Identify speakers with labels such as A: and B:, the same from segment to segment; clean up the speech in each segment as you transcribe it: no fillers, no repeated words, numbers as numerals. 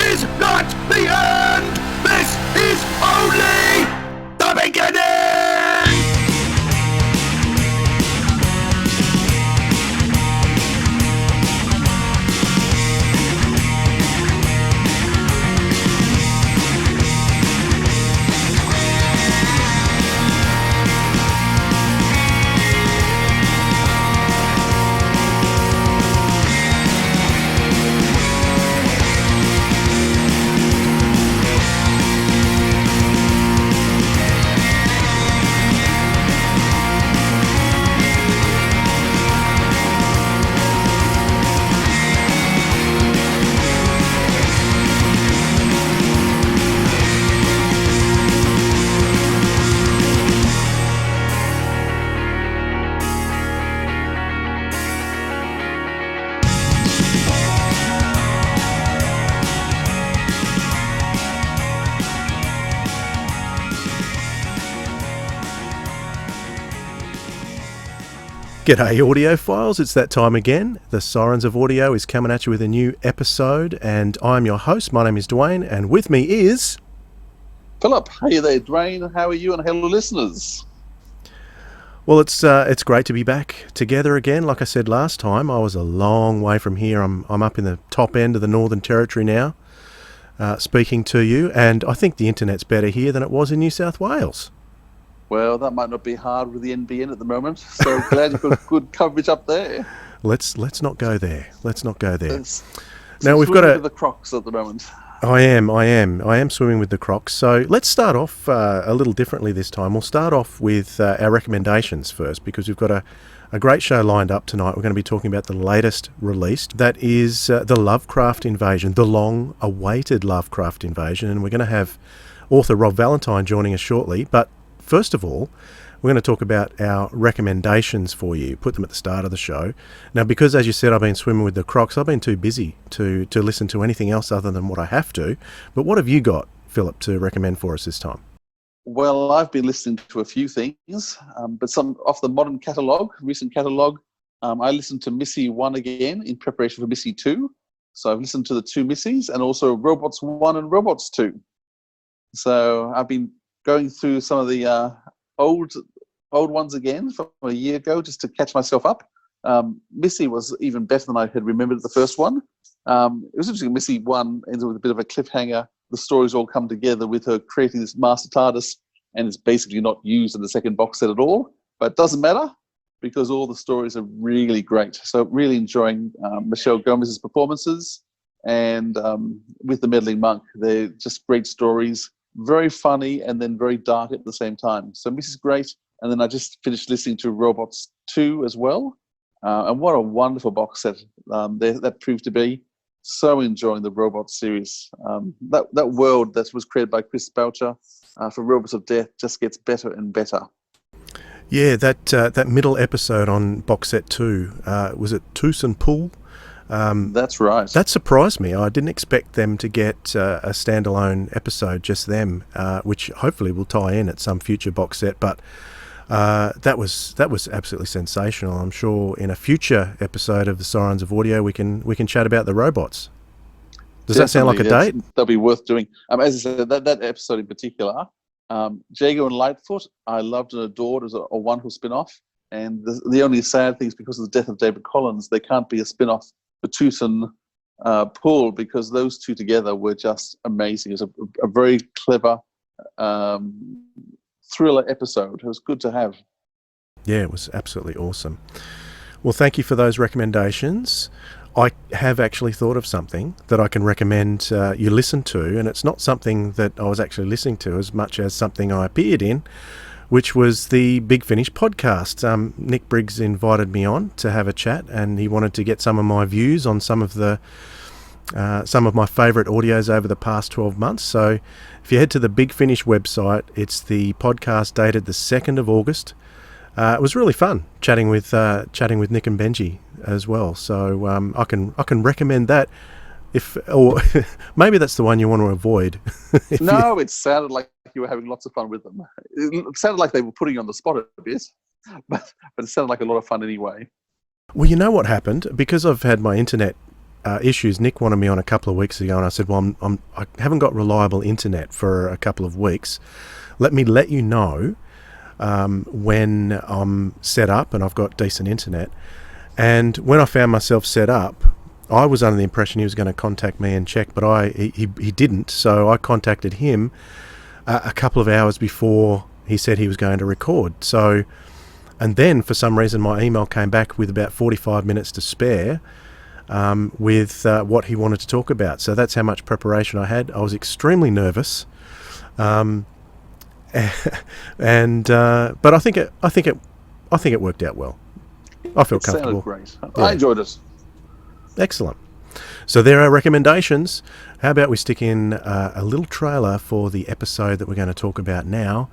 A: is not the end! This is only the beginning!
B: G'day audiophiles, it's that time again. The Sirens of Audio is coming at you with a new episode, and I'm your host. My name is Dwayne, and with me is...
C: Philip. Hey there, Dwayne. How are you, and hello listeners?
B: Well, it's great to be back together again. Like I said last time, I was a long way from here. I'm up in the top end of the Northern Territory now, speaking to you, and I think the internet's better here than it was in New South Wales.
C: Well, that might not be hard with the NBN at the moment, so glad you've got good coverage up there.
B: Let's not go there. Let's not go there.
C: Now we've got the Crocs at the moment.
B: I am swimming with the Crocs. So let's start off a little differently this time. We'll start off with our recommendations first, because we've got a great show lined up tonight. We're going to be talking about the latest released. That is the Lovecraft Invasion, the long-awaited Lovecraft Invasion, and we're going to have author Rob Valentine joining us shortly. But first of all, we're going to talk about our recommendations for you, put them at the start of the show. Now, because, as you said, I've been swimming with the Crocs, I've been too busy to listen to anything else other than what I have to. But what have you got, Philip, to recommend for us this time?
C: Well, I've been listening to a few things, but some off the modern catalogue, recent catalogue. I listened to Missy 1 again in preparation for Missy 2. So I've listened to the two Missies and also Robots 1 and Robots 2. So I've been going through some of the old ones again from a year ago just to catch myself up. Missy was even better than I had remembered the first one. It was interesting. Missy 1 ends with a bit of a cliffhanger. The stories all come together with her creating this Master TARDIS, and it's basically not used in the second box set at all. But it doesn't matter, because all the stories are really great. So really enjoying Michelle Gomez's performances, and with the Meddling Monk. They're just great stories. Very funny and then very dark at the same time. So Miss is great. And then I just finished listening to Robots 2 as well. And what a wonderful box set that proved to be. So enjoying the Robots series. That world that was created by Chris Boucher for Robots of Death just gets better and better.
B: Yeah, that middle episode on box set 2, was it Toos and Pool?
C: That's right.
B: That surprised me. I didn't expect them to get a standalone episode, just them, which hopefully will tie in at some future box set. But that was absolutely sensational. I'm sure in a future episode of the Sirens of Audio we can chat about the robots. Does that sound like a date?
C: That'll be worth doing. As I said, that episode in particular, Jago and Lightfoot, I loved and adored as a wonderful spin-off. And the only sad thing is, because of the death of David Collins, there can't be a spin-off for Toos and Pool, because those two together were just amazing. It was a very clever thriller episode. It was good to have.
B: Yeah, it was absolutely awesome. Well, thank you for those recommendations. I have actually thought of something that I can recommend you listen to, and it's not something that I was actually listening to as much as something I appeared in, which was the Big Finish podcast. Nick Briggs invited me on to have a chat, and he wanted to get some of my views on some of my favourite audios over the past 12 months. So if you head to the Big Finish website, it's the podcast dated the 2nd of August. It was really fun chatting with Nick and Benji as well. So I can recommend that. Or maybe that's the one you want to avoid.
C: No, it sounded like you were having lots of fun with them. It sounded like they were putting you on the spot a bit, but it sounded like a lot of fun anyway.
B: Well, you know what happened? Because I've had my internet issues. Nick wanted me on a couple of weeks ago, and I said, well, I haven't got reliable internet for a couple of weeks. Let me let you know when I'm set up and I've got decent internet. And when I found myself set up, I was under the impression he was going to contact me and check, but he didn't. So I contacted him a couple of hours before he said he was going to record. So, and then for some reason my email came back with about 45 minutes to spare with what he wanted to talk about. So that's how much preparation I had. I was extremely nervous, but I think it worked out well. I feel comfortable.
C: Sounded great.
B: Yeah.
C: I enjoyed it.
B: Excellent. So there are recommendations. How about we stick in a little trailer for the episode that we're going to talk about now,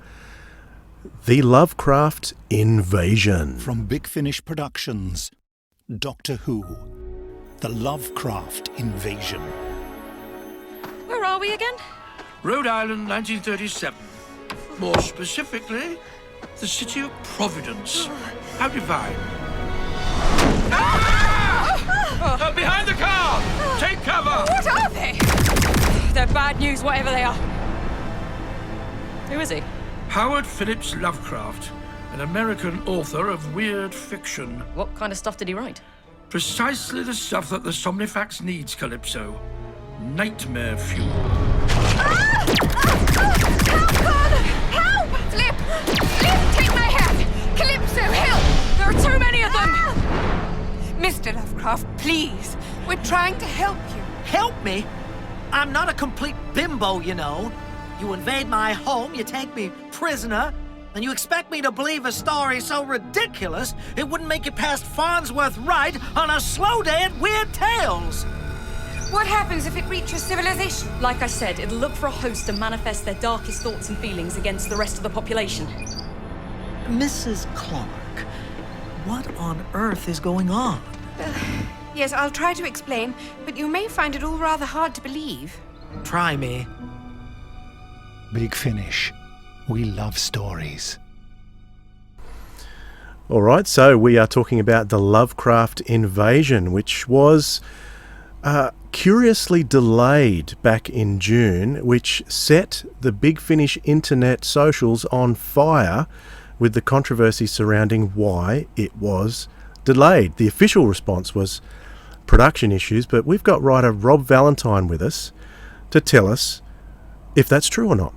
B: The Lovecraft Invasion.
D: From Big Finish Productions, Doctor Who, The Lovecraft Invasion.
E: Where are we again?
A: Rhode Island, 1937. More specifically, the city of Providence. How divine. Behind the car! Take cover!
E: What are they? They're bad news, whatever they are. Who is he?
A: Howard Phillips Lovecraft, an American author of weird fiction.
E: What kind of stuff did he write?
A: Precisely the stuff that the Somnifax needs, Calypso. Nightmare fuel.
E: Help, God! Help! Flip! Flip, take my hand! Calypso, help! There are too many of them!
F: Mr. Lovecraft, please. We're trying to help you.
G: Help me? I'm not a complete bimbo, you know. You invade my home, you take me prisoner, and you expect me to believe a story so ridiculous it wouldn't make it past Farnsworth Wright on a slow day at Weird Tales.
F: What happens if it reaches civilization?
E: Like I said, it'll look for a host to manifest their darkest thoughts and feelings against the rest of the population.
G: Mrs. Clark, what on earth is going on?
F: Yes, I'll try to explain, but you may find it all rather hard to believe.
G: Try me.
D: Big Finish. We love stories.
B: All right, so we are talking about The Lovecraft Invasion, which was curiously delayed back in June, which set the Big Finish internet socials on fire with the controversy surrounding why it was delayed. The official response was production issues, but we've got writer Rob Valentine with us to tell us if that's true or not.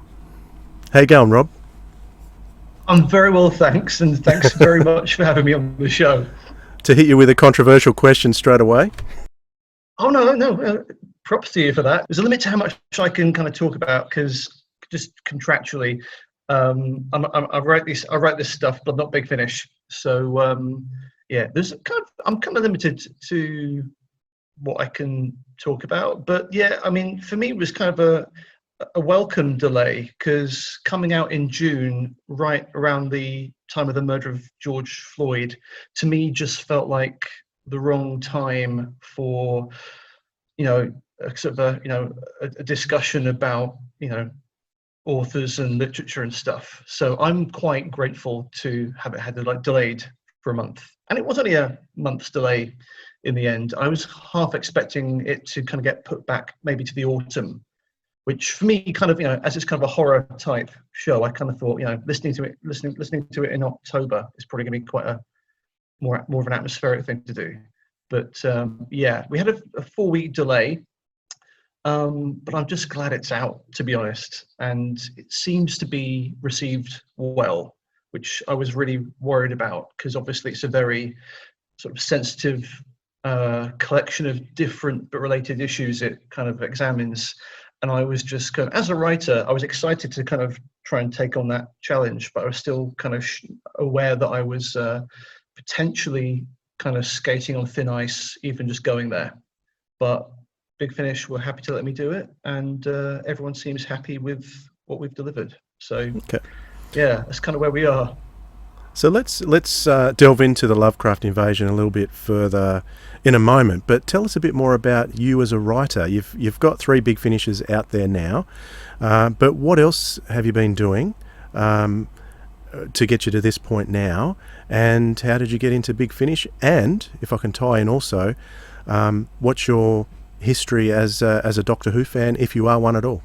B: How you going, Rob?
H: I'm very well, thanks, and thanks very much for having me on the show.
B: To hit you with a controversial question straight away.
H: Oh, no, props to you for that. There's a limit to how much I can kind of talk about, because just contractually, I write this stuff, but not Big Finish. So, yeah, I'm kind of limited to what I can talk about. But yeah, I mean, for me, it was kind of a welcome delay, because coming out in June, right around the time of the murder of George Floyd, to me just felt like the wrong time for, a discussion about, authors and literature and stuff. So I'm quite grateful to have it had delayed for a month. And it was only a month's delay in the end. I was half expecting it to kind of get put back maybe to the autumn, which for me kind of, as it's kind of a horror type show, I kind of thought, listening to it in October is probably going to be quite a more of an atmospheric thing to do. But yeah, we had a 4-week delay, but I'm just glad it's out, to be honest. And it seems to be received well, which I was really worried about, because obviously it's a very sort of sensitive collection of different but related issues it kind of examines. And I was just kind of, as a writer, I was excited to kind of try and take on that challenge, but I was still kind of aware that I was potentially kind of skating on thin ice, even just going there. But Big Finish were happy to let me do it, and everyone seems happy with what we've delivered. So, okay. Yeah, that's kind of where we are.
B: So let's delve into the Lovecraft Invasion a little bit further in a moment. But tell us a bit more about you as a writer. You've got 3 Big Finishes out there now, but what else have you been doing to get you to this point now? And how did you get into Big Finish? And if I can tie in also, What's your history as a Doctor Who fan, if you are one at all?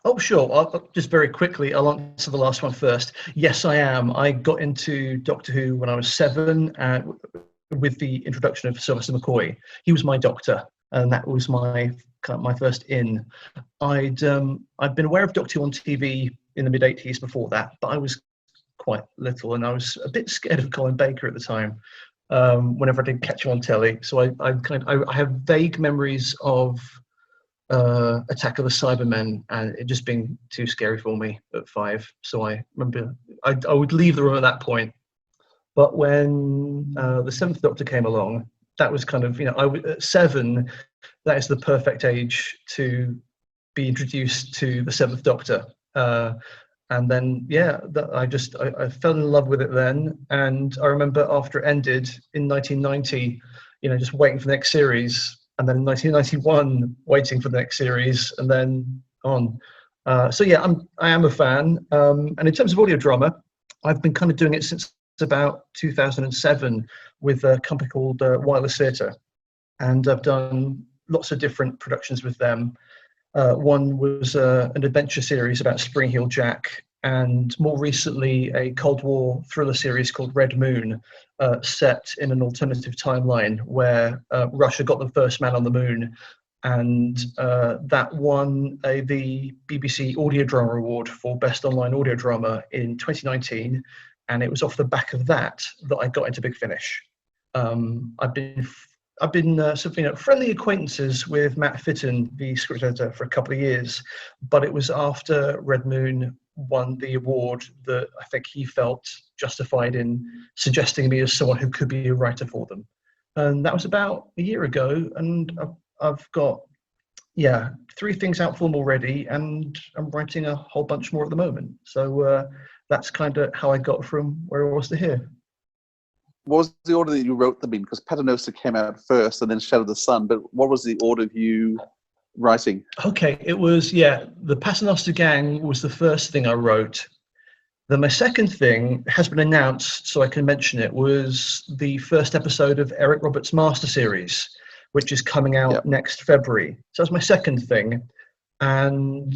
H: Oh, sure. I'll just very quickly, I'll answer the last one first. Yes, I am. I got into Doctor Who when I was 7 with the introduction of Sylvester McCoy. He was my Doctor, and that was my first in. I'd been aware of Doctor Who on TV in the mid-80s before that, but I was quite little, and I was a bit scared of Colin Baker at the time. Whenever I did catch him on telly, so I have vague memories of Attack of the Cybermen, and it just being too scary for me at 5. So I remember I would leave the room at that point. But when the 7th Doctor came along, that was kind of, at 7, that is the perfect age to be introduced to the 7th Doctor. And then, I fell in love with it then. And I remember after it ended in 1990, just waiting for the next series. And then in 1991, waiting for the next series, and then on. I am a fan. And in terms of audio drama, I've been kind of doing it since about 2007 with a company called Wireless Theatre. And I've done lots of different productions with them. One was an adventure series about Spring Heel Jack, and more recently a Cold War thriller series called Red Moon, set in an alternative timeline where Russia got the first man on the moon, and that won the BBC Audio Drama Award for Best Online Audio Drama in 2019, and it was off the back of that I got into Big Finish. I've been friendly acquaintances with Matt Fitton, the script editor, for a couple of years, but it was after Red Moon won the award that I think he felt justified in suggesting me as someone who could be a writer for them. And that was about a year ago, and I've got 3 things out for them already, and I'm writing a whole bunch more at the moment. So that's kind of how I got from where I was to here.
C: What was the order that you wrote them in? Because Paternoster came out first and then Shadow of the Sun, but what was the order of you writing?
H: Okay, it was, the Paternoster Gang was the first thing I wrote. Then my second thing has been announced, so I can mention it, was the first episode of Eric Roberts' Master Series, which is coming out next February. So that's my second thing. And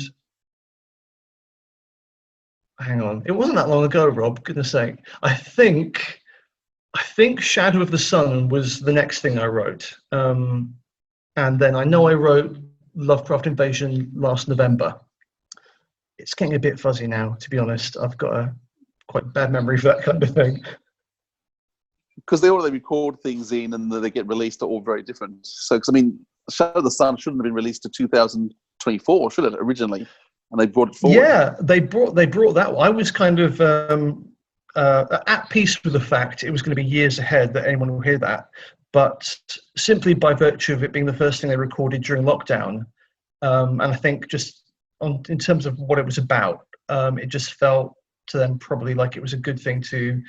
H: hang on, it wasn't that long ago, Rob, goodness sake. I think Shadow of the Sun was the next thing I wrote. And then I know I wrote Lovecraft Invasion last November. It's getting a bit fuzzy now, to be honest. I've got a quite bad memory for that kind of thing.
C: Because the order they record things in and they get released are all very different. So, Shadow of the Sun shouldn't have been released to 2024, should it, originally? And they brought it forward. Yeah,
H: they brought that. I was kind of at peace with the fact it was going to be years ahead that anyone will hear that. But simply by virtue of it being the first thing they recorded during lockdown, and I think just in terms of what it was about, it just felt to them probably like it was a good thing to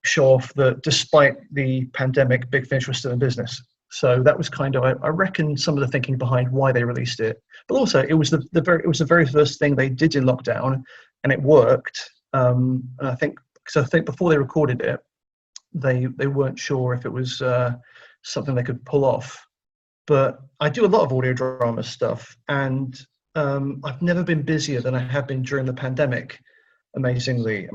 H: show off that despite the pandemic, Big Finish was still in business. So that was kind of, I reckon, some of the thinking behind why they released it. But also, it was the very first thing they did in lockdown, and it worked. And I think before they recorded it, they weren't sure if it was something they could pull off. But I do a lot of audio drama stuff, and I've never been busier than I have been during the pandemic, amazingly.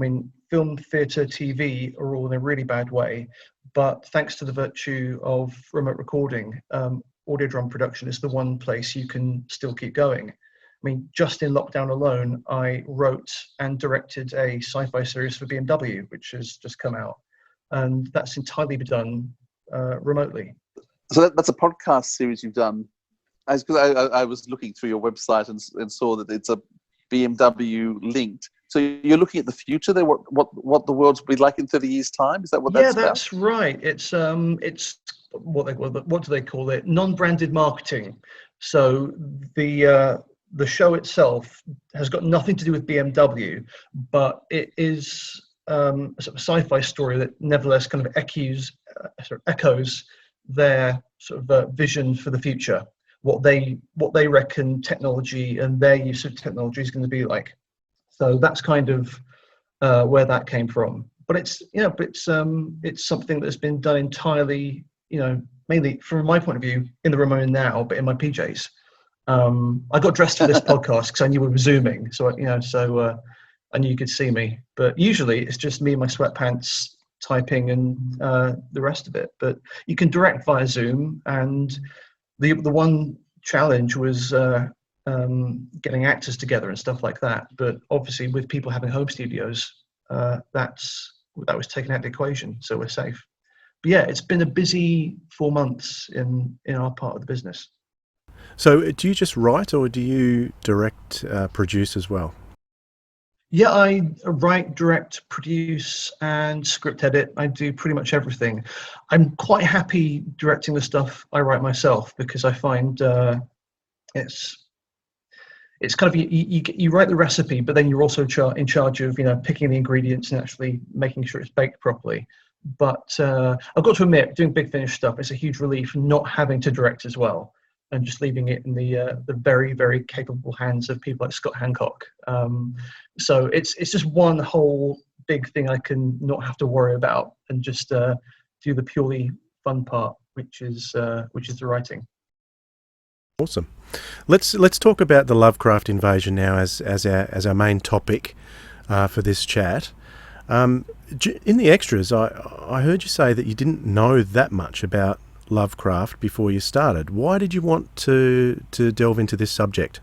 H: Film, theatre, TV are all in a really bad way, but thanks to the virtue of remote recording, audio drama production is the one place you can still keep going. Just in lockdown alone, I wrote and directed a sci-fi series for BMW, which has just come out, and that's entirely been done remotely.
C: So that's a podcast series you've done. I was looking through your website and saw that it's a BMW linked. So you're looking at the future there, what the world will be like in 30 years' time? Is that what that's about? Yeah,
H: that's right. It's what do they call it? Non-branded marketing. So the show itself has got nothing to do with BMW, but it is a sort of sci-fi story that nevertheless kind of echoes their sort of vision for the future, what they reckon technology and their use of technology is going to be like. So that's kind of where that came from. But it's something that's been done entirely mainly from my point of view, in the room I'm in now, but in my PJs. I got dressed for this podcast because I knew we were Zooming, so I knew you could see me. But usually it's just me in my sweatpants typing and the rest of it. But you can direct via Zoom, and the one challenge was getting actors together and stuff like that. But obviously, with people having home studios, that was taken out of the equation, so we're safe. But yeah, it's been a busy 4 months in our part of the business.
B: So do you just write, or do you direct, produce as well?
H: Yeah, I write, direct, produce, and script edit. I do pretty much everything. I'm quite happy directing the stuff I write myself, because I find it's kind of you write the recipe, but then you're also in charge of picking the ingredients and actually making sure it's baked properly. But I've got to admit, doing Big Finish stuff, it's a huge relief not having to direct as well, and just leaving it in the very, very capable hands of people like Scott Hancock. So it's just one whole big thing I can not have to worry about, and just do the purely fun part, which is the writing.
B: Awesome. Let's talk about the Lovecraft Invasion now as our main topic for this chat. In the extras, I heard you say that you didn't know that much about Lovecraft before you started. Why did you want to delve into this subject?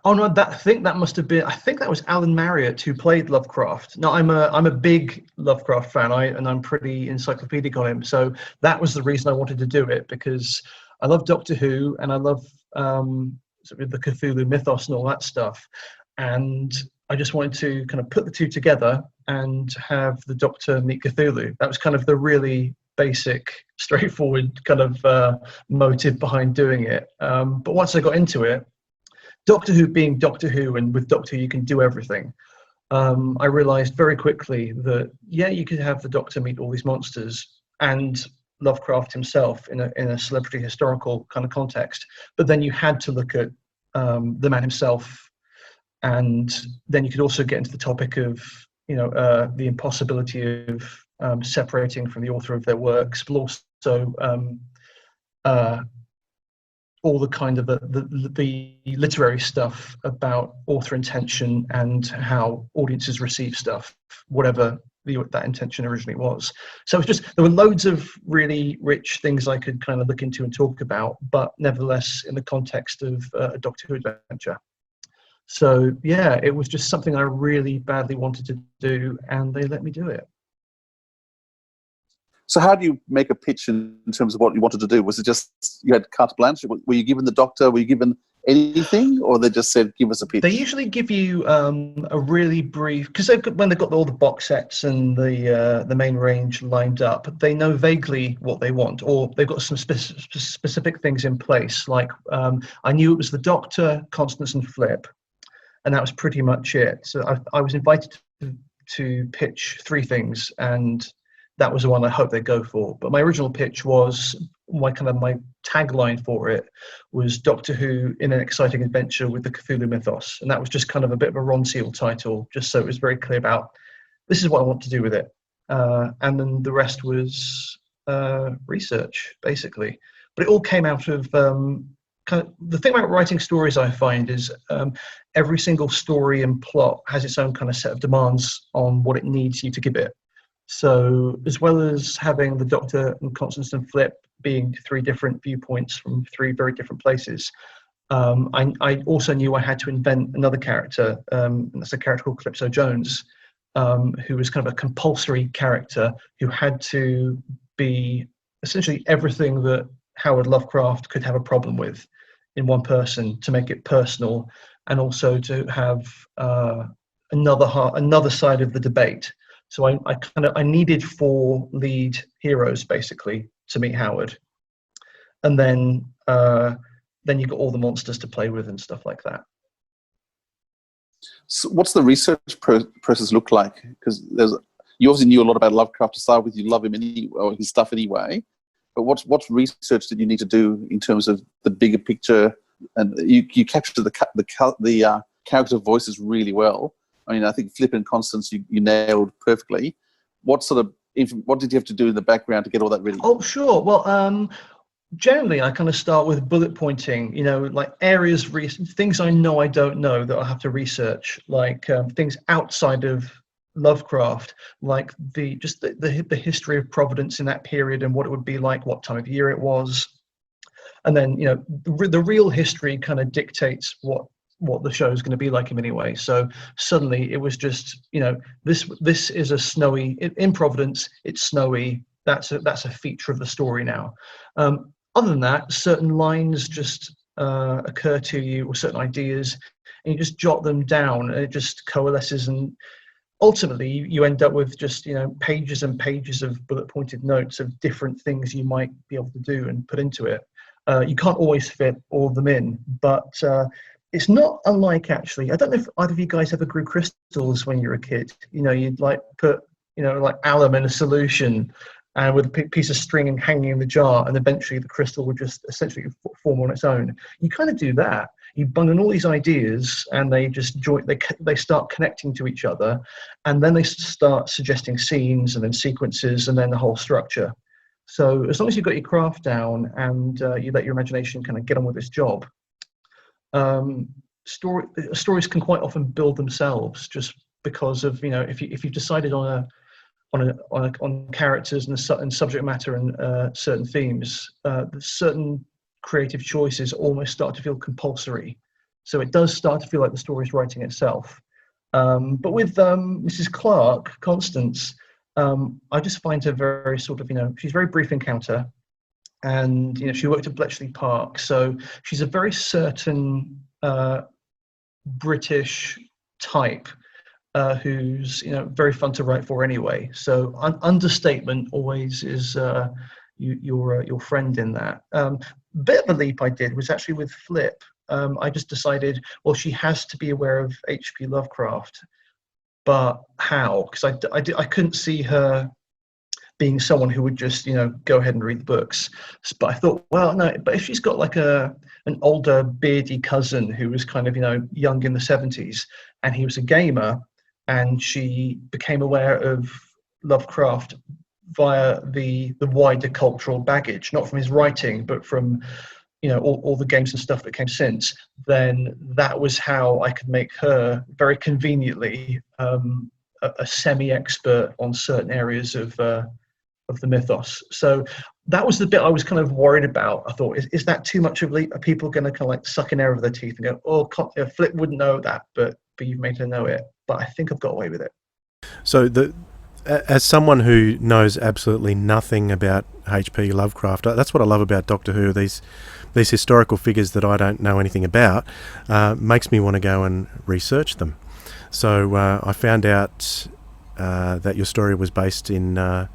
H: Oh no, I think that was Alan Marriott who played Lovecraft. No, I'm a big Lovecraft fan, and I'm pretty encyclopedic on him. So that was the reason I wanted to do it, because I love Doctor Who, and I love sort of the Cthulhu mythos and all that stuff. And I just wanted to kind of put the two together and have the Doctor meet Cthulhu. That was kind of the really basic, straightforward kind of motive behind doing it. But once I got into it, Doctor Who being Doctor Who, and with Doctor Who you can do everything, I realized very quickly that, yeah, you could have the Doctor meet all these monsters, and Lovecraft himself in a celebrity historical kind of context, but then you had to look at the man himself, and then you could also get into the topic of the impossibility of separating from the author of their works, but also all the kind of the literary stuff about author intention and how audiences receive stuff, whatever that intention originally was. So it's just, there were loads of really rich things I could kind of look into and talk about, but nevertheless in the context of a Doctor Who adventure. So yeah, it was just something I really badly wanted to do, and they let me do it.
C: So how do you make a pitch in terms of what you wanted to do? Was it just you had carte blanche? Were you given the Doctor? Were you given anything, or they just said, give us a pitch?
H: They usually give you a really brief, because when they've got all the box sets and the main range lined up, they know vaguely what they want, or they've got some specific things in place. Like I knew it was the Doctor, Constance and Flip, and that was pretty much it. So I was invited to pitch 3 things, and that was the one I hoped they'd go for. But my original pitch was, my tagline for it was Doctor Who in an exciting adventure with the Cthulhu mythos. And that was just kind of a bit of a Ron Seal title, just so it was very clear about, this is what I want to do with it. And then the rest was research, basically. But it all came out of kind of, the thing about writing stories, I find, is every single story and plot has its own kind of set of demands on what it needs you to give it. So as well as having the Doctor and Constance and Flip being 3 different viewpoints from 3 very different places, I also knew I had to invent another character, and that's a character called Calypso Jones, who was kind of a compulsory character who had to be essentially everything that Howard Lovecraft could have a problem with in one person, to make it personal, and also to have another side of the debate. So I needed 4 lead heroes basically to meet Howard, and then you got all the monsters to play with and stuff like that.
C: So what's the research process look like? Because you obviously knew a lot about Lovecraft to start with. You love him or his stuff anyway. But what research did you need to do in terms of the bigger picture? And you captured the character voices really well. I mean, I think Flip and Constance you nailed perfectly. What sort of what did you have to do in the background to get all that ready?
H: Oh, sure. Well, generally, I kind of start with bullet pointing, like areas, things I know I don't know that I have to research, like things outside of Lovecraft, like the history of Providence in that period and what it would be like, what time of year it was. And then, the real history kind of dictates what the show is going to be like in many ways. So suddenly it was just, this is a snowy, in Providence, it's snowy. That's a feature of the story now. Other than that, certain lines just occur to you, or certain ideas, and you just jot them down, and it just coalesces, and ultimately you end up with just pages and pages of bullet pointed notes of different things you might be able to do and put into it. You can't always fit all of them in, but it's not unlike, actually, I don't know if either of you guys ever grew crystals when you were a kid. You'd like put like alum in a solution and with a piece of string and hanging in the jar, and eventually the crystal would just essentially form on its own. You kind of do that. You bung in all these ideas, and they just join. They start connecting to each other, and then they start suggesting scenes, and then sequences, and then the whole structure. So as long as you've got your craft down and you let your imagination kind of get on with its job, stories can quite often build themselves just because of if you've decided on characters and subject matter and certain themes, certain creative choices almost start to feel compulsory. So it does start to feel like the story's writing itself. But with Mrs. Clark, Constance, I just find her very sort of, she's a very brief encounter, and she worked at Bletchley Park, so she's a very certain British type. Who's very fun to write for anyway. So understatement always is your friend in that. Bit of a leap I did was actually with Flip. I just decided, well, she has to be aware of H.P. Lovecraft, but how? Because I couldn't see her being someone who would just go ahead and read the books. But I thought, well, no. But if she's got like an older beardy cousin who was kind of young in the 70s, and he was a gamer, and she became aware of Lovecraft via the wider cultural baggage, not from his writing, but from all the games and stuff that came since, then that was how I could make her very conveniently a semi-expert on certain areas of the mythos. So that was the bit I was kind of worried about. I thought, is that too much of a leap? Are people going to kind of like suck an air over their teeth and go, oh, Flip wouldn't know that, but you've made her know it? But I think I've got away with it.
B: So as someone who knows absolutely nothing about H.P. Lovecraft, that's what I love about Doctor Who. These historical figures that I don't know anything about makes me want to go and research them. So I found out that your story was based in a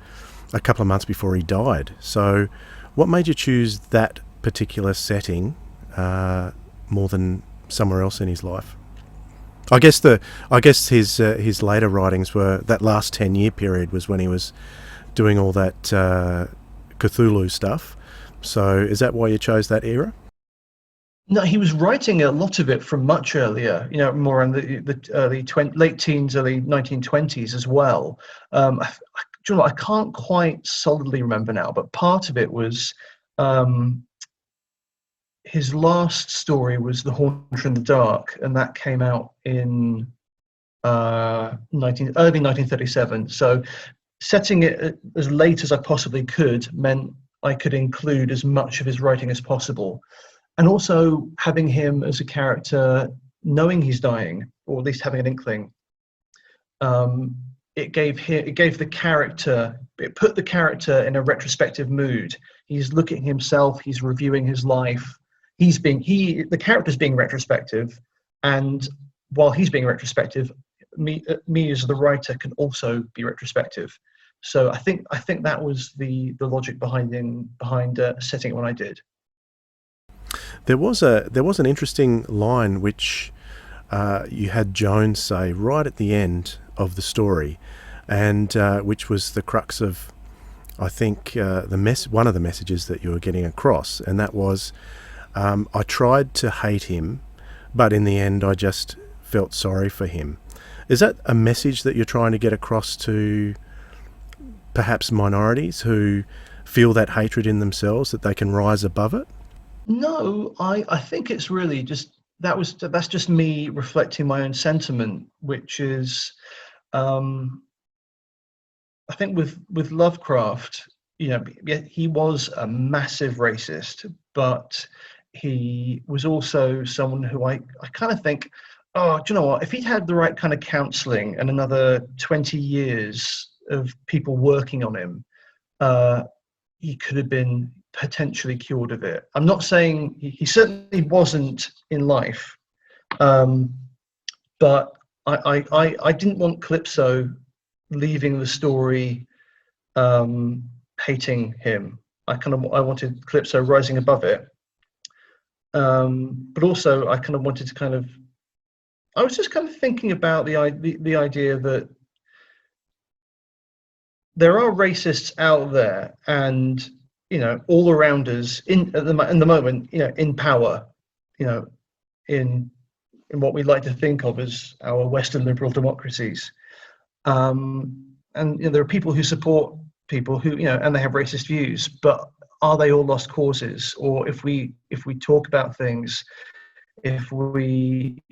B: couple of months before he died. So what made you choose that particular setting more than somewhere else in his life? I guess his later writings were that last 10-year period was when he was doing all that Cthulhu stuff. So is that why you chose that era?
H: No, he was writing a lot of it from much earlier. More in the late teens, early 1920s as well. I can't quite solidly remember now, but part of it was his last story was The Haunter in the Dark, and that came out in early 1937. So setting it as late as I possibly could meant I could include as much of his writing as possible. And also having him as a character, knowing he's dying, or at least having an inkling, it put the character in a retrospective mood. He's looking at himself, he's reviewing his life. The character's being retrospective, and while he's being retrospective, me as the writer can also be retrospective. So I think that was the logic behind setting it when I did.
B: There was an interesting line which you had Jones say right at the end of the story, and which was the crux of, I think, one of the messages that you were getting across, and that was, I tried to hate him, but in the end I just felt sorry for him. Is that a message that you're trying to get across to perhaps minorities who feel that hatred in themselves, that they can rise above it?
H: No, I think it's really just that's just me reflecting my own sentiment, which is, I think with Lovecraft, yeah, he was a massive racist, but he was also someone who I kind of think, oh, do you know what? If he'd had the right kind of counselling and another 20 years of people working on him, he could have been potentially cured of it. I'm not saying he certainly wasn't in life, but I didn't want Calypso leaving the story hating him. I wanted Calypso rising above it, but also I kind of wanted to I was just kind of thinking about the idea that there are racists out there, and all around us in the moment, in power, in what we like to think of as our Western liberal democracies, and there are people who support people who and they have racist views, but are they all lost causes? Or if we talk about things, if we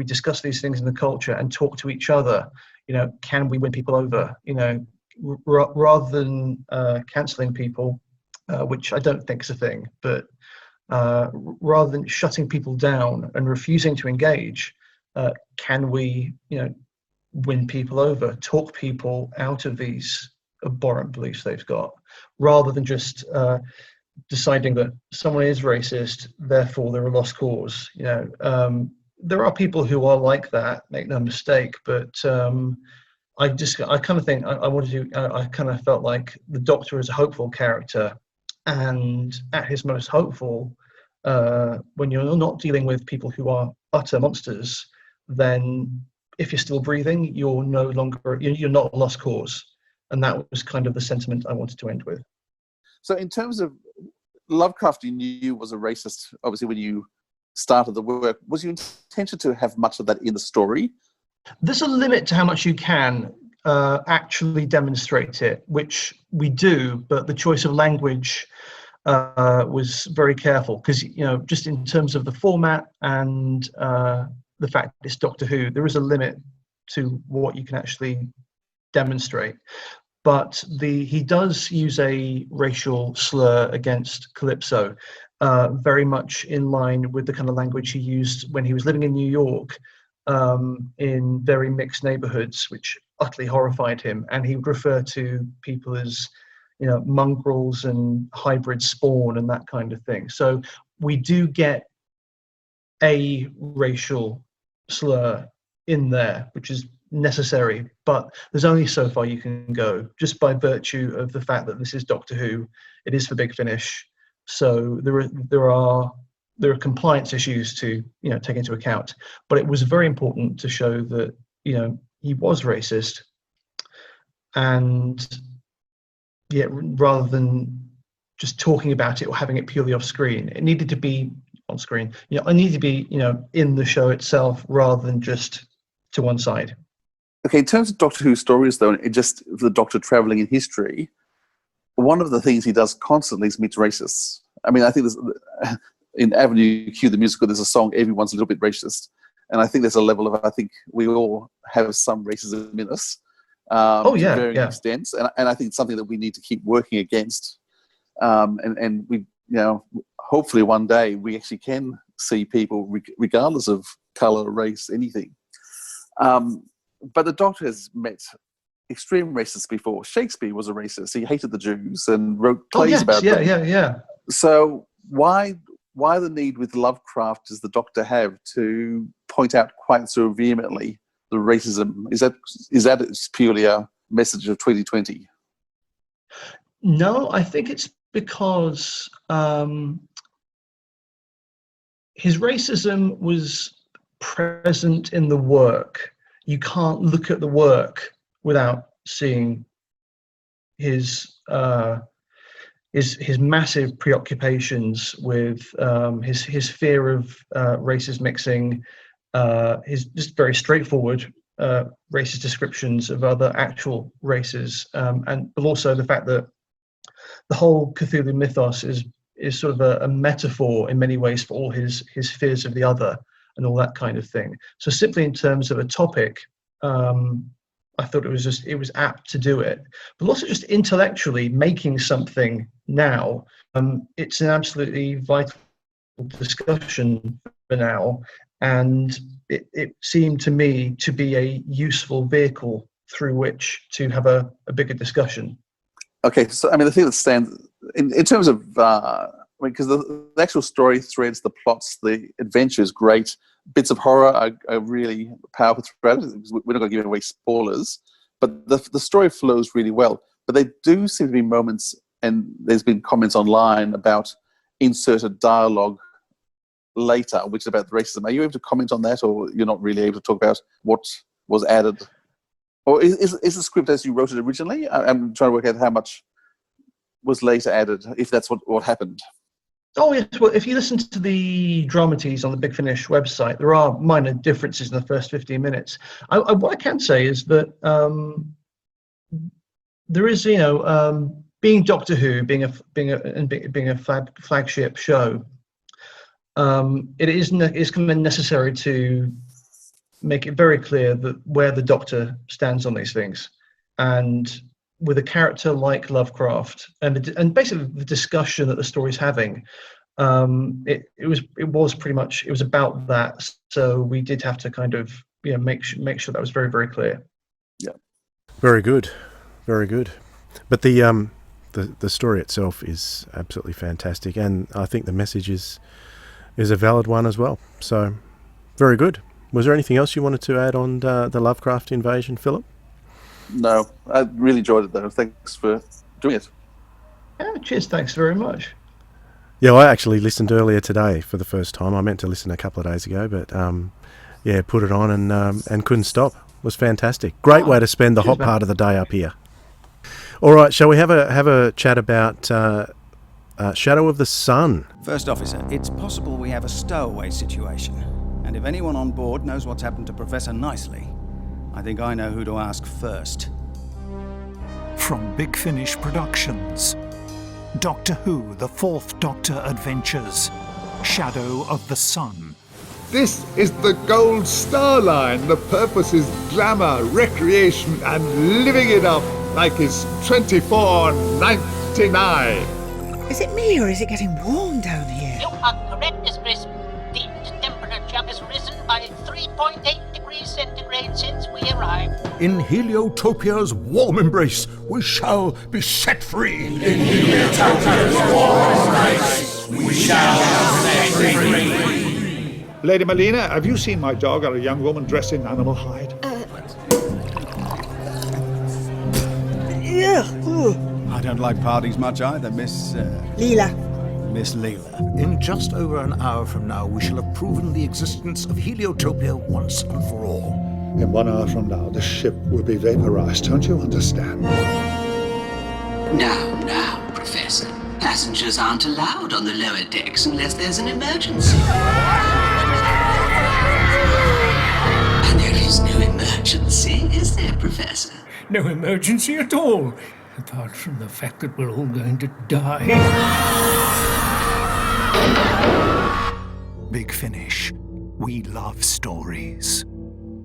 H: discuss these things in the culture and talk to each other, can we win people over? Rather than cancelling people, which I don't think is a thing, but rather than shutting people down and refusing to engage, can we, win people over, talk people out of these abhorrent beliefs they've got, rather than just deciding that someone is racist, therefore they're a lost cause. There are people who are like that, make no mistake, but I kind of think I kind of felt like the Doctor is a hopeful character, and at his most hopeful, when you're not dealing with people who are utter monsters, then if you're still breathing, you're not a lost cause. And that was kind of the sentiment I wanted to end with.
C: So in terms of Lovecraft, you knew was a racist, obviously, when you started the work. Was your intention to have much of that in the story?
H: There's a limit to how much you can actually demonstrate it, which we do, but the choice of language was very careful, because just in terms of the format and the fact that it's Doctor Who, there is a limit to what you can actually demonstrate. But he does use a racial slur against Calypso, very much in line with the kind of language he used when he was living in New York, in very mixed neighborhoods, which utterly horrified him. And he would refer to people as, mongrels and hybrid spawn and that kind of thing. So we do get a racial slur in there, which is necessary, but there's only so far you can go, just by virtue of the fact that this is Doctor Who. It is for Big Finish, so there are compliance issues to take into account. But it was very important to show that he was racist, and rather than just talking about it or having it purely off screen, it needed to be on screen. I need to be in the show itself rather than just to one side.
C: Okay, in terms of Doctor Who stories, though, just the Doctor travelling in history, one of the things he does constantly is meet racists. I mean, I think there's, in Avenue Q, the musical, there's a song, Everyone's a Little Bit Racist. And I think there's a level of, I think we all have some racism in us to varying extents. And I think it's something that we need to keep working against. And we, hopefully one day we actually can see people, regardless of colour, race, anything. But the Doctor has met extreme racists before. Shakespeare was a racist. He hated the Jews and wrote plays about them.
H: Yeah.
C: So why the need with Lovecraft does the Doctor have to point out quite so vehemently the racism? Is that purely a message of 2020?
H: No, I think it's because his racism was present in the work. You can't look at the work without seeing his massive preoccupations with his fear of racist mixing, his just very straightforward racist descriptions of other actual races, but also the fact that the whole Cthulhu mythos is sort of a metaphor in many ways for all his fears of the other and all that kind of thing. So simply in terms of a topic, I thought it was apt to do it, but also just intellectually making something now. It's an absolutely vital discussion for now, and it seemed to me to be a useful vehicle through which to have a bigger discussion.
C: Okay, so I mean, the thing that stands in terms of, because the actual story threads, the plots, the adventure is great. Bits of horror are really powerful throughout. We're not going to give away spoilers, but the story flows really well. But there do seem to be moments, and there's been comments online about inserted dialogue later, which is about the racism. Are you able to comment on that, or you're not really able to talk about what was added? Or is the script as you wrote it originally? I'm trying to work out how much was later added, if that's what happened.
H: Oh yes, well, if you listen to the dramatises on the Big Finish website, there are minor differences in the first 15 minutes. What I can say is that there is, being Doctor Who, being a flagship show, it's kind of necessary to make it very clear that where the Doctor stands on these things, and with a character like Lovecraft and basically the discussion that the story's having, it was about that. So we did have to kind of make sure that was very, very clear.
C: Yeah,
B: very good. But the story itself is absolutely fantastic, and I think the message is a valid one as well. So very good. Was there anything else you wanted to add on the Lovecraft Invasion, Philip?
C: No, I really enjoyed it though. Thanks for doing it.
H: Yeah, cheers, thanks very much.
B: Yeah, I actually listened earlier today for the first time. I meant to listen a couple of days ago, but put it on and couldn't stop. It was fantastic. Great way to spend the hot part of the day up here. All right, shall we have a chat about Shadow of the Sun?
I: First officer, it's possible we have a stowaway situation. And if anyone on board knows what's happened to Professor Nicely, I think I know who to ask first.
D: From Big Finish Productions, Doctor Who, The Fourth Doctor Adventures, Shadow of the Sun.
J: This is the Gold Star Line. The purpose is glamour, recreation, and living it up like it's $24.99.
K: Is it me, or is it getting warm down here?
L: You are correct, Miss Crisp. The temperature has risen by 3.8 degrees centigrade since we arrived.
M: In Heliotopia's warm embrace, we shall be set free.
N: In Heliotopia's warm embrace, we shall be set free.
J: Lady Melina, have you seen my dog or a young woman dressed in animal hide?
I: I don't like parties much either, Miss
K: Leela.
I: Miss Leela.
M: In just over an hour from now, we shall have proven the existence of Heliotopia once and for all.
J: In 1 hour from now, the ship will be vaporized. Don't you understand?
O: Now, Professor. Passengers aren't allowed on the lower decks unless there's an emergency. And there is no emergency, is there, Professor?
A: No emergency at all, apart from the fact that we're all going to die.
D: Big Finish. We love stories.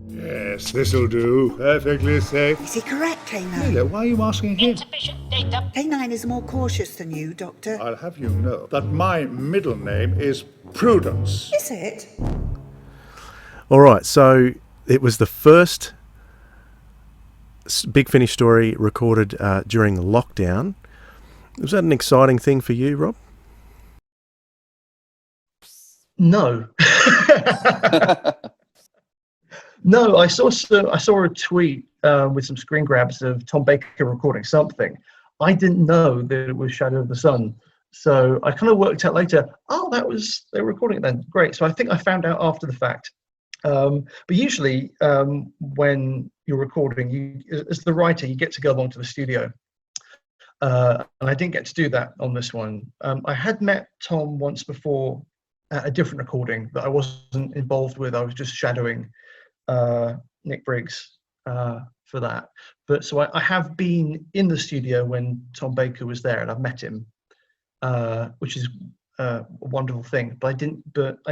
J: Yes, this'll do. Perfectly safe.
K: Is he correct, K9?
J: Leela, why are you asking him?
L: Insufficient data.
K: K9 is more cautious than you, Doctor.
J: I'll have you know that my middle name is Prudence.
K: Is it?
B: All right, so it was the first Big Finish story recorded during lockdown. Was that an exciting thing for you, Rob?
H: No. No, I saw a tweet with some screen grabs of Tom Baker recording something. I didn't know that it was Shadow of the Sun. So I kind of worked out later, they were recording it then. Great. So I think I found out after the fact. But usually when you're recording, as the writer, you get to go along to the studio. And I didn't get to do that on this one. I had met Tom once before at a different recording that I wasn't involved with. I was just shadowing Nick Briggs for that. But so I have been in the studio when Tom Baker was there, and I've met him, which is a wonderful thing. But I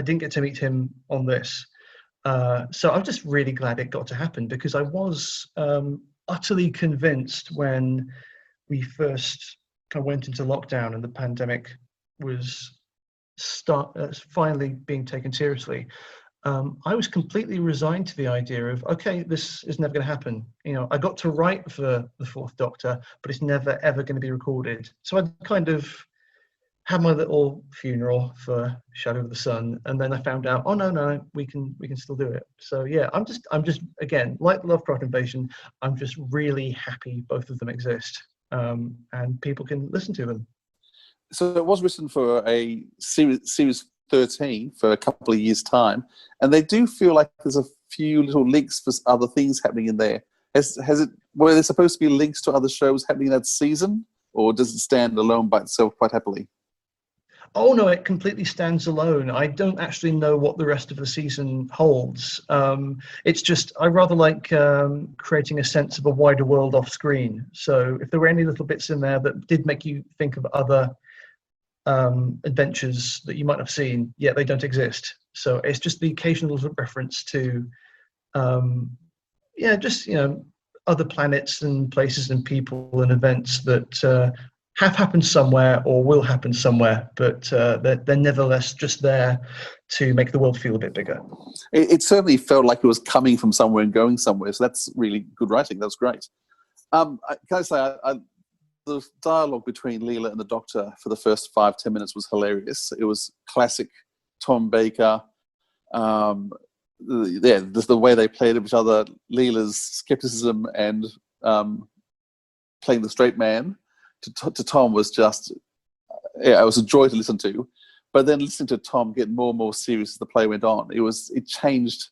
H: didn't get to meet him on this. So I'm just really glad it got to happen, because I was utterly convinced when we first kind of went into lockdown and the pandemic was finally being taken seriously. I was completely resigned to the idea of, okay, this is never going to happen. You know, I got to write for the Fourth Doctor, but it's never ever going to be recorded. So I kind of had my little funeral for Shadow of the Sun, and then I found out, oh no, we can still do it. So yeah, I'm just again, like Lovecraft Invasion, I'm just really happy both of them exist, and people can listen to them.
C: So it was written for a series 13 for a couple of years' time, and they do feel like there's a few little links for other things happening in there. Were there supposed to be links to other shows happening in that season, or does it stand alone by itself quite happily?
H: Oh no, it completely stands alone. I don't actually know what the rest of the season holds. It's just, I rather like creating a sense of a wider world off screen. So if there were any little bits in there that did make you think of other adventures that you might have seen, yet they don't exist. So it's just the occasional reference to, just, you know, other planets and places and people and events that have happened somewhere or will happen somewhere, but they're nevertheless just there to make the world feel a bit bigger.
C: It certainly felt like it was coming from somewhere and going somewhere, so that's really good writing. That's great. Can I say, the dialogue between Leela and the Doctor for the first 5-10 minutes was hilarious. It was classic Tom Baker. The way they played each other, Leela's skepticism and playing the straight man to Tom was just, it was a joy to listen to. But then listening to Tom get more and more serious as the play went on, it changed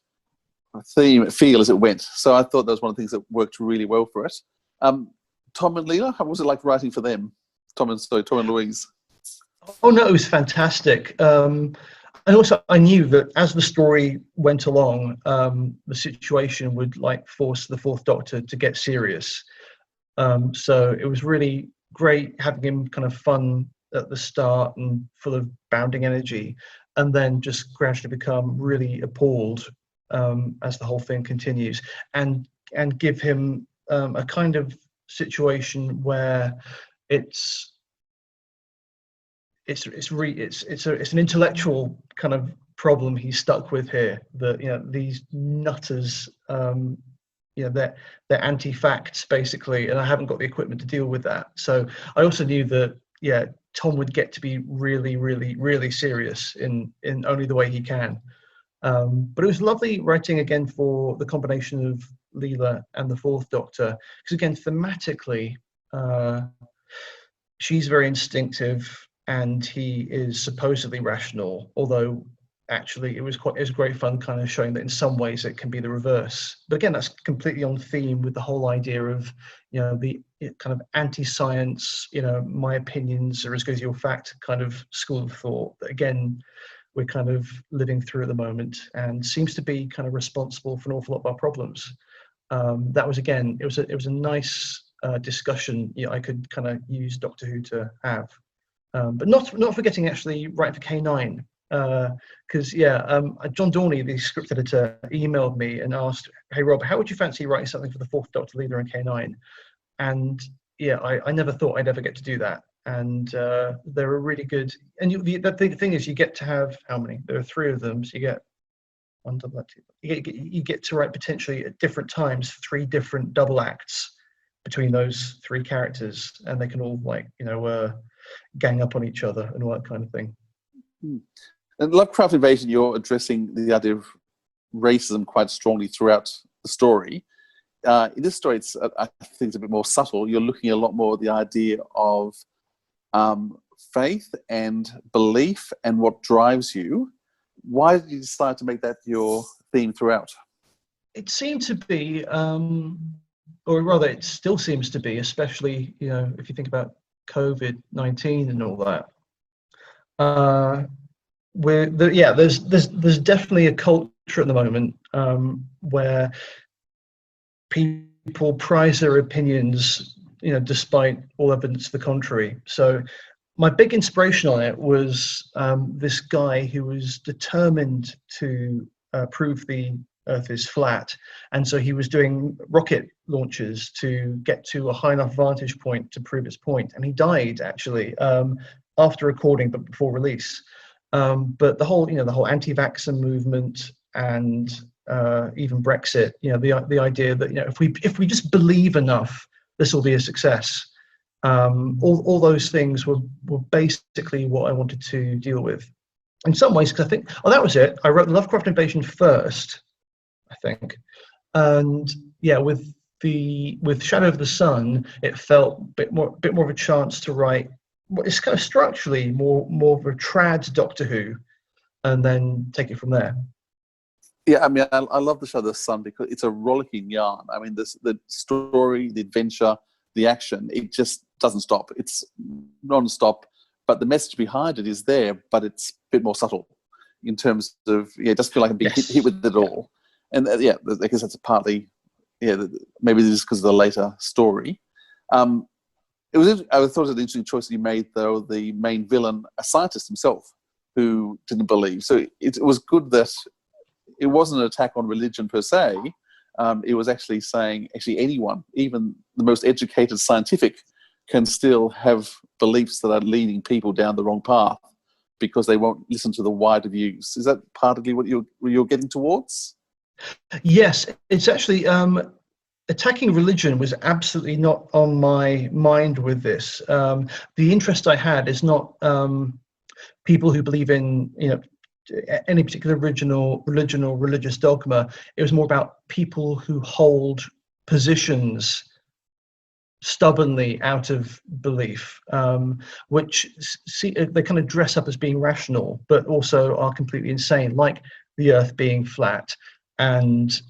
C: feel as it went. So I thought that was one of the things that worked really well for it. Tom and Leela, how was it like writing for them? Tom and Louise.
H: Oh no, it was fantastic. And also I knew that as the story went along, the situation would force the Fourth Doctor to get serious. So it was really great having him kind of fun at the start and full of bounding energy, and then just gradually become really appalled as the whole thing continues, and give him a kind of situation where it's an intellectual kind of problem he's stuck with here, that, you know, these nutters, they're anti-facts basically, and I haven't got the equipment to deal with that. So I also knew that, yeah, Tom would get to be really, really, really serious in only the way he can. But it was lovely writing again for the combination of Leela and the Fourth Doctor, because again, thematically, she's very instinctive and he is supposedly rational, although actually it was great fun kind of showing that in some ways it can be the reverse. But again, that's completely on theme with the whole idea of, you know, the kind of anti-science, you know, my opinions are as good as your fact kind of school of thought that again we're kind of living through at the moment, and seems to be kind of responsible for an awful lot of our problems. That was, again, it was a nice discussion, you know, I could kind of use Doctor Who to have, but not forgetting actually writing for K9. Because John Dorney, the script editor, emailed me and asked, "Hey Rob, how would you fancy writing something for the Fourth Doctor, Leela and K9?" And yeah, I never thought I'd ever get to do that. And they're a really good. And the thing is, you get to have how many? There are 3 of them, so you get one double act. You get to write potentially at different times 3 different double acts between those 3 characters, and they can all gang up on each other and all that kind of thing.
C: In Lovecraft Invasion, you're addressing the idea of racism quite strongly throughout the story. In this story, I think it's a bit more subtle. You're looking a lot more at the idea of faith and belief and what drives you. Why did you decide to make that your theme throughout?
H: It seemed to be, or rather, it still seems to be, especially, you know, if you think about COVID-19 and all that. There's definitely a culture at the moment where people prize their opinions, despite all evidence to the contrary. So my big inspiration on it was this guy who was determined to prove the Earth is flat, and so he was doing rocket launches to get to a high enough vantage point to prove his point. And he died actually after recording, but before release. But the whole anti-vaxxer movement and even Brexit, the idea that if we just believe enough, this will be a success. All those things were basically what I wanted to deal with. In some ways, because I think, that was it. I wrote the Lovecraft Invasion first, I think, and with Shadow of the Sun, it felt a bit more of a chance to write. It's kind of structurally more of a trad Doctor Who, and then take it from there.
C: Yeah, I mean, I love the Shadow of the Sun because it's a rollicking yarn. I mean, the story, the adventure, the action, it just doesn't stop. It's non-stop, but the message behind it is there, but it's a bit more subtle in terms of, it doesn't feel like I'm being hit with it all. And I guess that's partly, maybe this is because of the later story. I thought it was an interesting choice that you made, though, the main villain, a scientist himself, who didn't believe. So it was good that it wasn't an attack on religion per se. It was actually saying, anyone, even the most educated scientific, can still have beliefs that are leading people down the wrong path because they won't listen to the wider views. Is that partly what you're getting towards?
H: Yes, it's actually attacking religion was absolutely not on my mind with this. The interest I had is not people who believe in any particular religion or religious dogma. It was more about people who hold positions stubbornly out of belief, which they kind of dress up as being rational, but also are completely insane, like the Earth being flat, and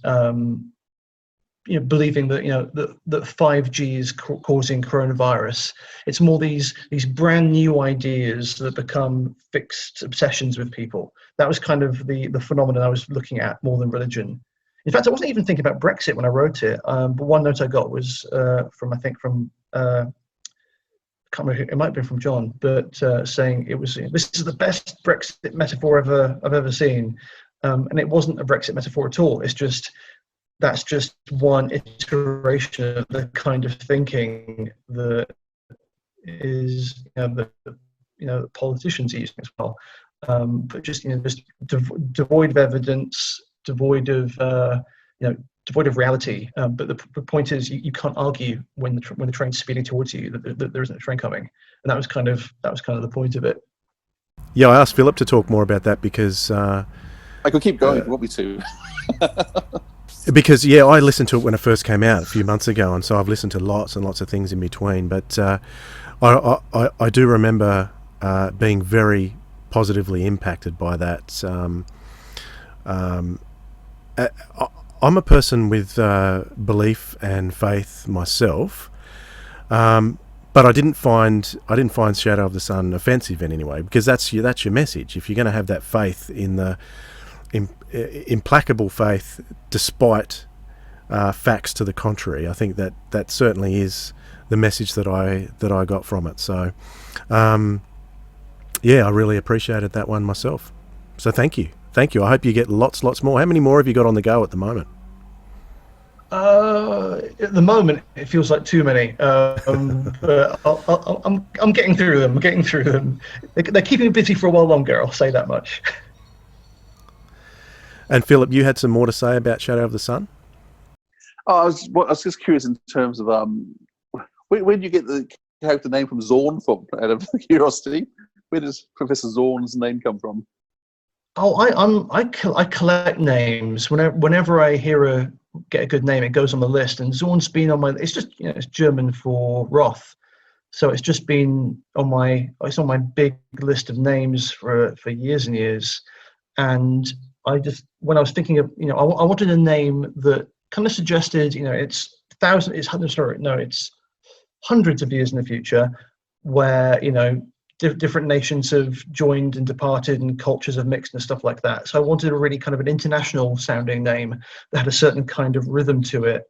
H: believing that that 5G is causing coronavirus. It's more these brand new ideas that become fixed obsessions with people. That was kind of the phenomenon I was looking at more than religion. In fact, I wasn't even thinking about Brexit when I wrote it. But one note I got was from I can't remember, it might have been from John, but saying this is the best Brexit metaphor I've ever seen. And it wasn't a Brexit metaphor at all. That's just one iteration of the kind of thinking that is the politicians are using as well. But just devoid of evidence, devoid of reality. But the point is, you can't argue when the train's speeding towards you that there isn't a train coming, and that was kind of the point of it.
B: Yeah, I asked Philip to talk more about that because
C: I could keep going if you want me to.
B: Because I listened to it when it first came out a few months ago, and so I've listened to lots and lots of things in between. But I do remember being very positively impacted by that. I'm a person with belief and faith myself, but I didn't find Shadow of the Sun offensive in any way, because that's your message. If you're going to have that faith in the implacable faith despite facts to the contrary, I think that certainly is the message that I got from it. So I really appreciated that one myself, so thank you. I hope you get lots more. How many more have you got on the go at the moment?
H: At the moment it feels like too many, but I'm getting through them. They're keeping me busy for a while longer, I'll say that much.
B: And Philip, you had some more to say about Shadow of the Sun?
C: I was just curious in terms of where did you get the character name from Zorn from, out of curiosity? Where does Professor Zorn's name come from?
H: Oh, I collect names. Whenever I get a good name, it goes on the list. And Zorn's been on my. It's just it's German for wrath, so it's just been on my. It's on my big list of names for years and years. And when I was thinking of I wanted a name that kind of suggested it's hundreds of years in the future, where different nations have joined and departed and cultures have mixed and stuff like that. So I wanted a really kind of an international sounding name that had a certain kind of rhythm to it.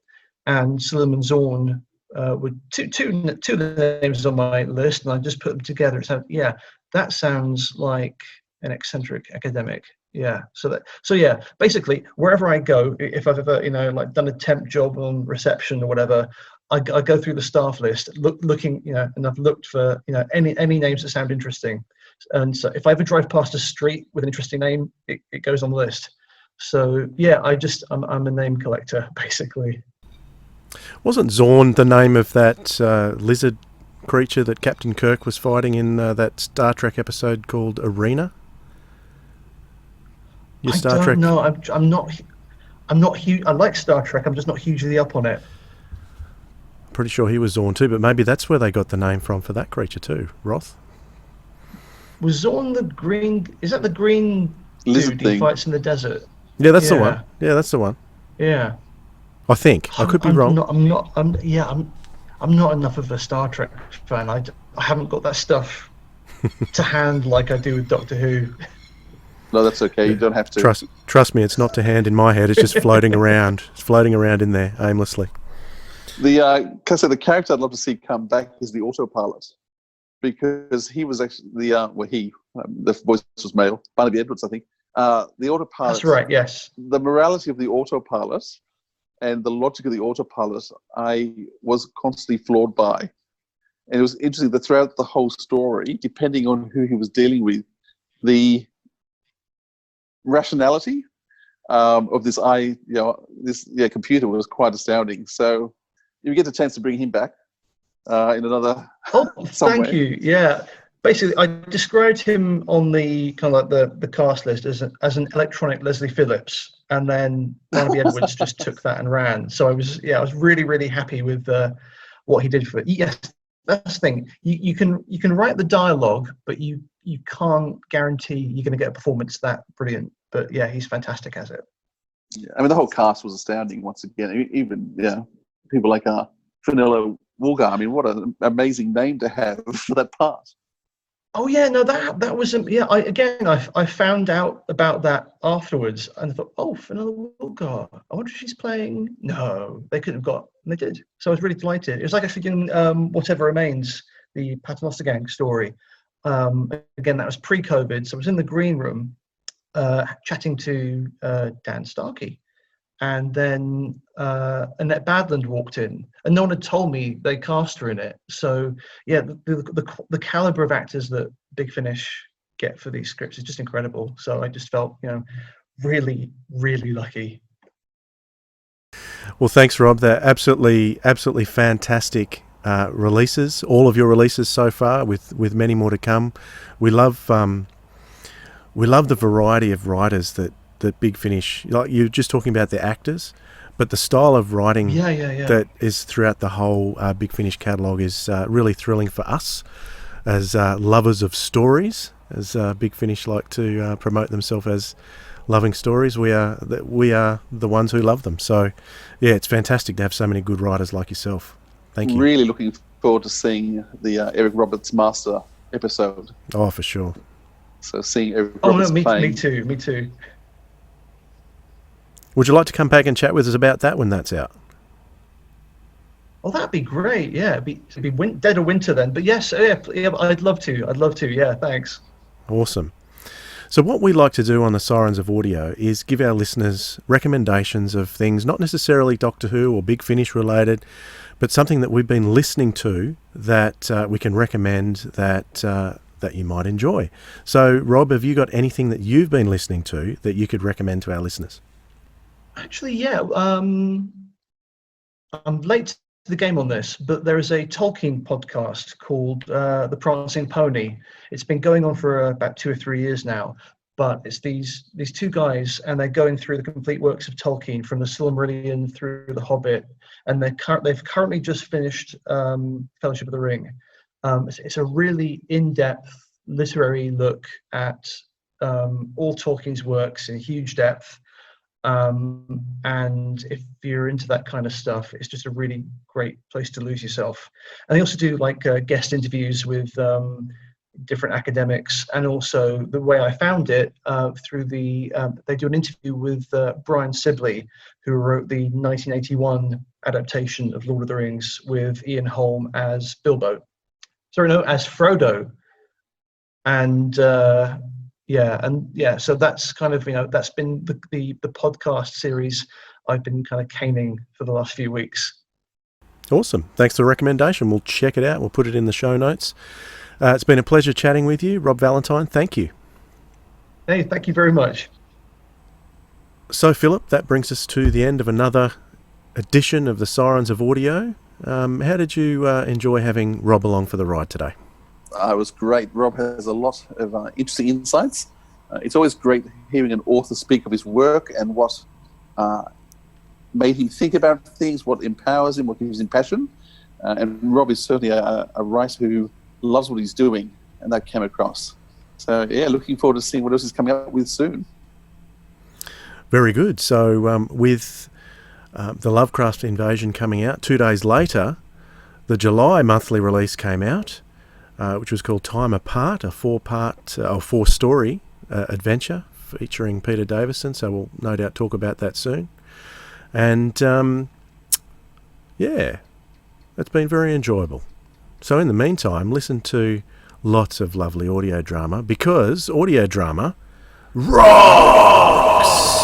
H: and Solomon Zorn were two of the names on my list, and I just put them together. So yeah, that sounds like an eccentric academic. Yeah. So yeah, basically wherever I go, if I've ever like done a temp job on reception or whatever, I go through the staff list, looking, and I've looked for any names that sound interesting. And so if I ever drive past a street with an interesting name, it goes on the list. So yeah, I'm a name collector basically.
B: Wasn't Zorn the name of that lizard creature that Captain Kirk was fighting in that Star Trek episode called Arena?
H: I don't know. I'm not huge. I like Star Trek. I'm just not hugely up on it.
B: Pretty sure he was Zorn too, but maybe that's where they got the name from for that creature too. Roth?
H: Was Zorn the green? Is that the green
C: lizard
H: dude
C: thing
H: he fights in the desert?
B: Yeah, that's the one. Yeah, that's the one.
H: Yeah.
B: I think. I could be wrong.
H: I'm not enough of a Star Trek fan. I haven't got that stuff to hand like I do with Doctor Who.
C: No, that's okay. You don't have to.
B: Trust me, it's not to hand in my head. It's just floating around. It's floating around in there aimlessly.
C: The character I'd love to see come back is the autopilot, because he was actually the voice was male, Barnaby Edwards, I think. The autopilot.
H: That's right. Yes.
C: The morality of the autopilot and the logic of the autopilot, I was constantly floored by, and it was interesting that throughout the whole story, depending on who he was dealing with, the rationality of this computer was quite astounding. So if you get a chance to bring him back in another
H: thank you. Yeah, basically I described him on the kind of like the cast list as an electronic Leslie Phillips, and then Barnaby Edwards just took that and ran. So I was really, really happy with what he did for it. Yes, that's the thing. You can write the dialogue, but you can't guarantee you're going to get a performance that brilliant. But yeah, he's fantastic as it.
C: Yeah, I mean the whole cast was astounding once again. Even people like Fenella Woolgar. I mean, what an amazing name to have for that part.
H: Oh yeah, no, that was I found out about that afterwards, and I thought, oh, Fenella Woolgar. I wonder if she's playing. No, they could have got, and they did. So I was really delighted. It was like actually doing Whatever Remains, the Paternoster Gang story. Again, that was pre-COVID, so I was in the green room chatting to Dan Starkey, and then Annette Badland walked in, and no one had told me they cast her in it. So yeah, the caliber of actors that Big Finish get for these scripts is just incredible. So I just felt really, really lucky.
B: Well, thanks, Rob. They're absolutely fantastic releases. All of your releases so far, with many more to come. We love the variety of writers that Big Finish, like you're just talking about the actors, but the style of writing that is throughout the whole Big Finish catalogue is really thrilling for us as lovers of stories, as Big Finish like to promote themselves as loving stories. We are the ones who love them. So yeah, it's fantastic to have so many good writers like yourself. Thank you. Really
C: looking forward to seeing the Eric Roberts Master episode.
B: Oh, for sure.
C: So seeing Eric Roberts playing.
H: Me too.
B: Would you like to come back and chat with us about that when that's out?
H: Oh, that'd be great. Yeah, it'd be dead of winter then. But yes, yeah, I'd love to. Yeah, thanks.
B: Awesome. So what we like to do on the Sirens of Audio is give our listeners recommendations of things, not necessarily Doctor Who or Big Finish related, but something that we've been listening to that we can recommend that you might enjoy. So, Rob, have you got anything that you've been listening to that you could recommend to our listeners?
H: Actually, yeah. I'm late to the game on this, but there is a Tolkien podcast called The Prancing Pony. It's been going on for about 2 or 3 years now, but it's these two guys, and they're going through the complete works of Tolkien from the Silmarillion through the Hobbit, and they've currently just finished Fellowship of the Ring. It's a really in-depth literary look at all Tolkien's works in huge depth. And if you're into that kind of stuff, it's just a really great place to lose yourself. And they also do like guest interviews with different academics, and also the way I found it through they do an interview with Brian Sibley, who wrote the 1981 adaptation of Lord of the Rings with Ian Holm as Bilbo. Sorry, no, as Frodo. And so that's kind of, that's been the podcast series I've been kind of caning for the last few weeks.
B: Awesome. Thanks for the recommendation. We'll check it out. We'll put it in the show notes. It's been a pleasure chatting with you, Rob Valentine. Thank you.
H: Hey, thank you very much.
B: So, Philip, that brings us to the end of another edition of the Sirens of Audio. How did you enjoy having Rob along for the ride today?
C: It was great. Rob has a lot of interesting insights. It's always great hearing an author speak of his work and what made him think about things, what empowers him, what gives him passion. And Rob is certainly a writer who loves what he's doing, and that came across. So, yeah, looking forward to seeing what else he's coming up with soon.
B: Very good. So, with the Lovecraft Invasion coming out 2 days later, the July monthly release came out, which was called Time Apart, a four-story adventure featuring Peter Davison. So we'll no doubt talk about that soon. And it's been very enjoyable. So in the meantime, listen to lots of lovely audio drama, because audio drama rocks!